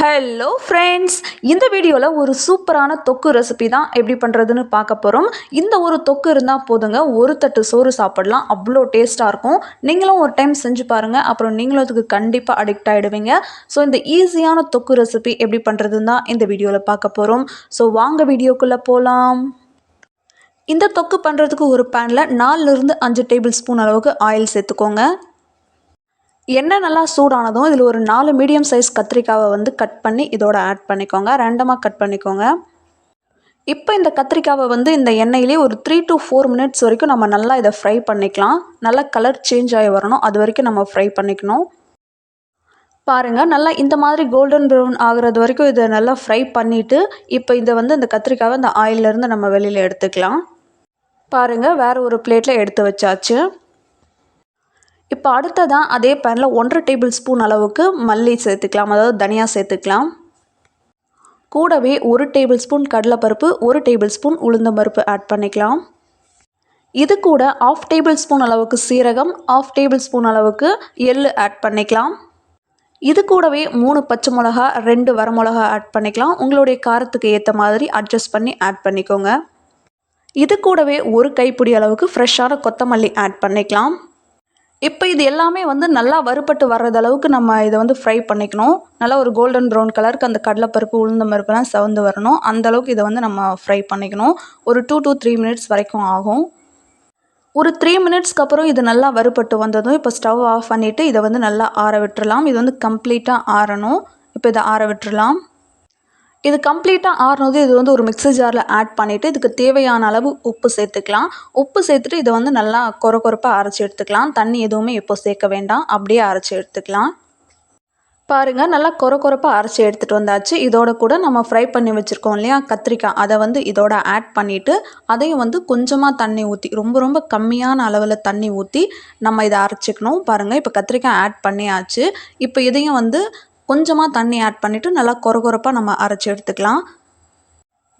Hello friends, இந்த வீடியோவில் ஒரு சூப்பரான தொக்கு ரெசிபி தான் எப்படி பண்ணுறதுன்னு பார்க்க போகிறோம். இந்த ஒரு தொக்கு இருந்தால் போதுங்க, ஒரு தட்டு சோறு சாப்பிடலாம், அவ்வளோ டேஸ்ட்டாக இருக்கும். நீங்களும் ஒரு டைம் செஞ்சு பாருங்கள், அப்புறம் நீங்களும் அதுக்கு கண்டிப்பாக அடிக்ட் ஆகிடுவீங்க. ஸோ இந்த ஈஸியான தொக்கு ரெசிபி எப்படி பண்ணுறதுன்னு தான் இந்த வீடியோவில் பார்க்க போகிறோம். ஸோ வாங்க வீடியோக்குள்ளே போகலாம். இந்த தொக்கு பண்ணுறதுக்கு ஒரு பேனில் 4லிருந்து 5 டேபிள் ஸ்பூன் அளவுக்கு ஆயில் சேர்த்துக்கோங்க. எண்ணெய் நல்லா சூடானதும் இதில் ஒரு 4 மீடியம் சைஸ் கத்திரிக்காவை வந்து கட் பண்ணி இதோட ஆட் பண்ணிக்கோங்க. ரேண்டமாக கட் பண்ணிக்கோங்க. இப்போ இந்த கத்திரிக்காவை வந்து இந்த எண்ணெயிலே ஒரு 3 to 4 மினிட்ஸ் வரைக்கும் நம்ம நல்லா இதை ஃப்ரை பண்ணிக்கலாம். நல்லா கலர் சேஞ்ச் ஆகி வரணும், அது வரைக்கும் நம்ம ஃப்ரை பண்ணிக்கணும். பாருங்கள், நல்லா இந்த மாதிரி கோல்டன் ப்ரௌன் ஆகிறது வரைக்கும் இதை நல்லா ஃப்ரை பண்ணிவிட்டு இப்போ இதை வந்து இந்த கத்திரிக்காவை இந்த ஆயிலிருந்து நம்ம வெளியில் எடுத்துக்கலாம். பாருங்கள், வேறு ஒரு பிளேட்டில் எடுத்து வச்சாச்சு. இப்போ அடுத்ததான் அதே பேனில் 1.5 டேபிள் ஸ்பூன் அளவுக்கு மல்லி சேர்த்துக்கலாம், அதாவது தனியா சேர்த்துக்கலாம். கூடவே 1 டேபிள் ஸ்பூன் கடலைப்பருப்பு, 1 டேபிள் ஸ்பூன் உளுந்தம்பருப்பு ஆட் பண்ணிக்கலாம். இது கூட 1/2 டேபிள் ஸ்பூன் அளவுக்கு சீரகம், 1/2 டேபிள் ஸ்பூன் அளவுக்கு எள்ளு ஆட் பண்ணிக்கலாம். இது கூடவே 3 பச்சை மிளகா, 2 வரமிளகா ஆட் பண்ணிக்கலாம். உங்களுடைய காரத்துக்கு ஏற்ற மாதிரி அட்ஜஸ்ட் பண்ணி ஆட் பண்ணிக்கோங்க. இது கூடவே ஒரு கைப்பிடி அளவுக்கு ஃப்ரெஷ்ஷான கொத்தமல்லி ஆட் பண்ணிக்கலாம். இப்போ இது எல்லாமே வந்து நல்லா வறுபட்டு வர்றது அளவுக்கு நம்ம இதை வந்து ஃப்ரை பண்ணிக்கணும். நல்லா ஒரு கோல்டன் ப்ரௌன் கலருக்கு அந்த கடலைப்பருப்பு உளுந்தம்பருப்புலாம் செவந்து வரணும். அந்தளவுக்கு இதை வந்து நம்ம ஃப்ரை பண்ணிக்கணும். ஒரு 2 to 3 மினிட்ஸ் வரைக்கும் ஆகும். ஒரு 3 மினிட்ஸ்க்கு அப்புறம் இது நல்லா வறுபட்டு வந்ததும் இப்போ ஸ்டவ் ஆஃப் பண்ணிவிட்டு இதை வந்து நல்லா ஆற விட்டுறலாம். இது வந்து கம்ப்ளீட்டாக ஆறணும். இப்போ இதை ஆற விட்டுறலாம். இது கம்ப்ளீட்டாக ஆறுனது இது வந்து ஒரு மிக்ஸி ஜாரில் ஆட் பண்ணிவிட்டு இதுக்கு தேவையான அளவு உப்பு சேர்த்துக்கலாம். உப்பு சேர்த்துட்டு இதை வந்து நல்லா கொரப்பாக அரைச்சி எடுத்துக்கலாம். தண்ணி எதுவுமே இப்போ சேர்க்க வேண்டாம், அப்படியே அரைச்சி எடுத்துக்கலாம். பாருங்கள், நல்லா கொரப்பாக அரைச்சி எடுத்துகிட்டு வந்தாச்சு. இதோட கூட நம்ம ஃப்ரை பண்ணி வச்சுருக்கோம் இல்லையா கத்திரிக்காய், அதை வந்து இதோட ஆட் பண்ணிவிட்டு அதையும் வந்து கொஞ்சமாக தண்ணி ஊற்றி, ரொம்ப கம்மியான அளவில் தண்ணி ஊற்றி நம்ம இதை அரைச்சிக்கணும். பாருங்கள், இப்போ கத்திரிக்காய் ஆட் பண்ணியாச்சு. இப்போ இதையும் வந்து கொஞ்சமாக தண்ணி ஆட் பண்ணிவிட்டு நல்லா கொரப்பாக நம்ம அரைச்சி எடுத்துக்கலாம்.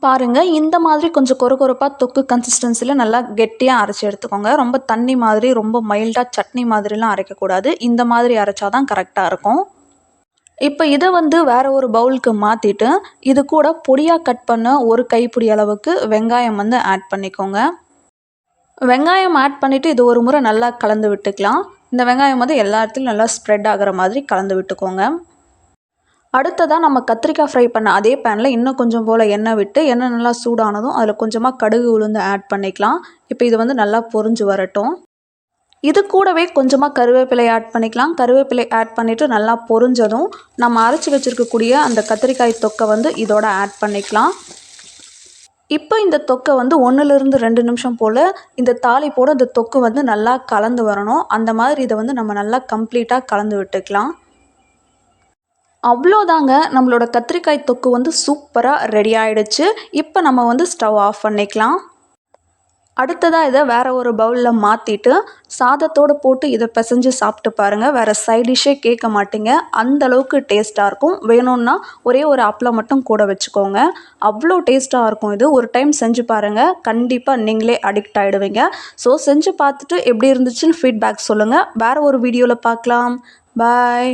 பாருங்கள், இந்த மாதிரி கொஞ்சம் கொரப்பாக தொக்கு கன்சிஸ்டன்சியில் நல்லா கெட்டியாக அரைச்சி எடுத்துக்கோங்க. ரொம்ப தண்ணி மாதிரி, ரொம்ப மைல்டாக சட்னி மாதிரிலாம் அரைக்கக்கூடாது. இந்த மாதிரி அரைச்சா தான் கரெக்டாக இருக்கும். இப்போ இதை வந்து வேறு ஒரு பவுலுக்கு மாற்றிட்டு இது கூட பொடியாக கட் பண்ண ஒரு கைப்பிடி அளவுக்கு வெங்காயம் வந்து ஆட் பண்ணிக்கோங்க. வெங்காயம் ஆட் பண்ணிவிட்டு இது ஒரு முறை நல்லா கலந்து விட்டுக்கலாம். இந்த வெங்காயம் வந்து எல்லா இடத்துலையும் நல்லா ஸ்ப்ரெட் ஆகிற மாதிரி கலந்து விட்டுக்கோங்க. அடுத்ததாக நம்ம கத்திரிக்காய் ஃப்ரை பண்ண அதே பேனில் இன்னும் கொஞ்சம் போல் எண்ணெய் விட்டு, எண்ணெய் நல்லா சூடானதும் அதில் கொஞ்சமாக கடுகு உளுந்து ஆட் பண்ணிக்கலாம். இப்போ இது வந்து நல்லா பொரிஞ்சு வரட்டும். இது கூடவே கொஞ்சமாக கருவேப்பிலை ஆட் பண்ணிக்கலாம். கருவேப்பிலை ஆட் பண்ணிவிட்டு நல்லா பொரிஞ்சதும் நம்ம அரைச்சி வச்சுருக்கக்கூடிய அந்த கத்திரிக்காய் தொக்கை வந்து இதோட ஆட் பண்ணிக்கலாம். இப்போ இந்த தொக்கை வந்து 1லிருந்து 2 நிமிஷம் போல் இந்த தாளிப்போடு இந்த தொக்கு வந்து நல்லா கலந்து வரணும். அந்த மாதிரி இதை வந்து நம்ம நல்லா கம்ப்ளீட்டாக கலந்து விட்டுக்கலாம். அவ்வளோதாங்க, நம்மளோட கத்திரிக்காய் தொக்கு வந்து சூப்பராக ரெடி ஆகிடுச்சு. இப்போ நம்ம வந்து ஸ்டவ் ஆஃப் பண்ணிக்கலாம். அடுத்ததாக இதை வேறு ஒரு பவுலில் மாற்றிட்டு சாதத்தோடு போட்டு இதை பிசைஞ்சு சாப்பிட்டு பாருங்கள். வேறு சைட் டிஷ்ஷே கேட்க மாட்டீங்க, அந்தளவுக்கு டேஸ்ட்டாக இருக்கும். வேணும்னா ஒரே ஒரு அப்பளம் மட்டும் கூட வச்சுக்கோங்க, அவ்வளோ டேஸ்ட்டாக இருக்கும். இது ஒரு டைம் செஞ்சு பாருங்கள், கண்டிப்பாக நீங்களே அடிக்ட் ஆகிடுவீங்க. ஸோ செஞ்சு பார்த்துட்டு எப்படி இருந்துச்சுன்னு ஃபீட்பேக் சொல்லுங்கள். வேறு ஒரு வீடியோவில் பார்க்கலாம். பாய்.